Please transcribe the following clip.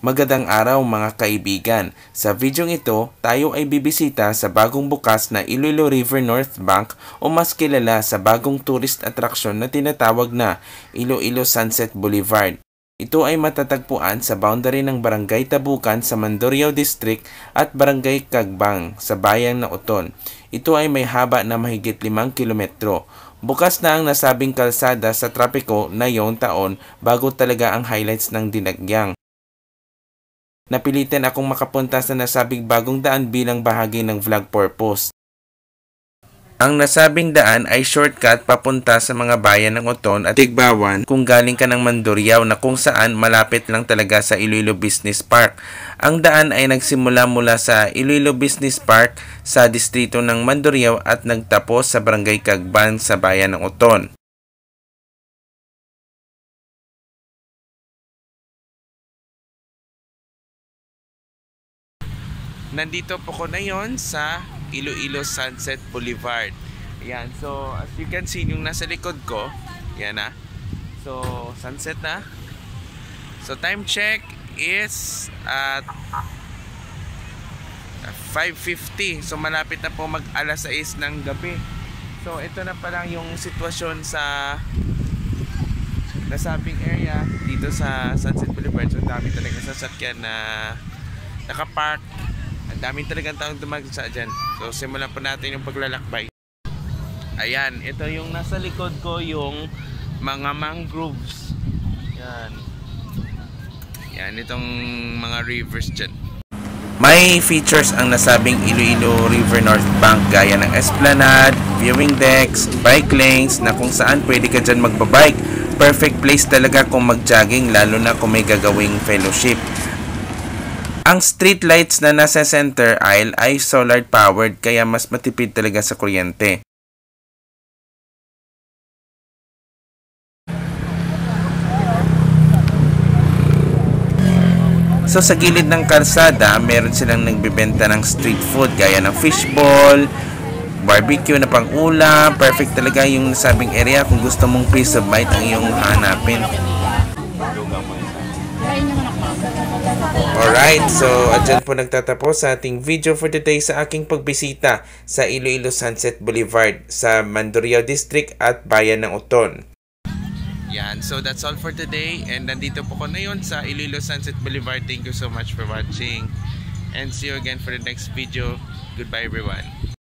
Magandang araw mga kaibigan. Sa video ito, tayo ay bibisita sa bagong bukas na Iloilo River North Bank o mas kilala sa bagong tourist attraction na tinatawag na Iloilo Sunset Boulevard. Ito ay matatagpuan sa boundary ng Barangay Tabukan sa Mandurriao District at Barangay Cagbang sa bayan ng Oton. Ito ay may haba na mahigit 5 kilometro. Bukas na ang nasabing kalsada sa trapiko na iyong taon bago talaga ang highlights ng Dinagyang. Napilitan akong makapunta sa nasabing bagong daan bilang bahagi ng vlog purpose. Ang nasabing daan ay shortcut papunta sa mga bayan ng Oton at Tigbawan kung galing ka ng Mandurriao na kung saan malapit lang talaga sa Iloilo Business Park. Ang daan ay nagsimula mula sa Iloilo Business Park sa distrito ng Mandurriao at nagtapos sa Barangay Cagbang sa bayan ng Oton. Nandito po ko ngayon sa Iloilo Sunset Boulevard. Ayan, so as you can see yung nasa likod ko, yan na. So, sunset na. So, time check is at 5:50. So, malapit na po mag alas 6 ng gabi. So, ito na pa lang yung sitwasyon sa nasabing area dito sa Sunset Boulevard. So, dami talaga sasakyan na nakapark. Ang daming talagang taong dumagsa dyan. So, simulan po natin yung paglalakbay. Ayan, ito yung nasa likod ko, yung mga mangroves. Yan. Yan, itong mga rivers dyan. May features ang nasabing Iloilo River North Bank gaya ng esplanade, viewing decks, bike lanes na kung saan pwede ka dyan magbabike. Perfect place talaga kung mag-jogging lalo na kung may gagawing fellowship. Ang street lights na nasa center aisle ay solar powered kaya mas matipid talaga sa kuryente. So sa gilid ng kalsada, meron silang nagbebenta ng street food gaya ng fishball, barbecue na pang-ulam. Perfect talaga yung nasabing area kung gusto mong peace of mind ang iyong hanapin. Alright, so andyan po nagtatapos sa ating video for today sa aking pagbisita sa Iloilo Sunset Boulevard sa Mandurriao District at Bayan ng Oton. Yan, so that's all for today and nandito po ko ngayon sa Iloilo Sunset Boulevard. Thank you so much for watching and see you again for the next video. Goodbye everyone.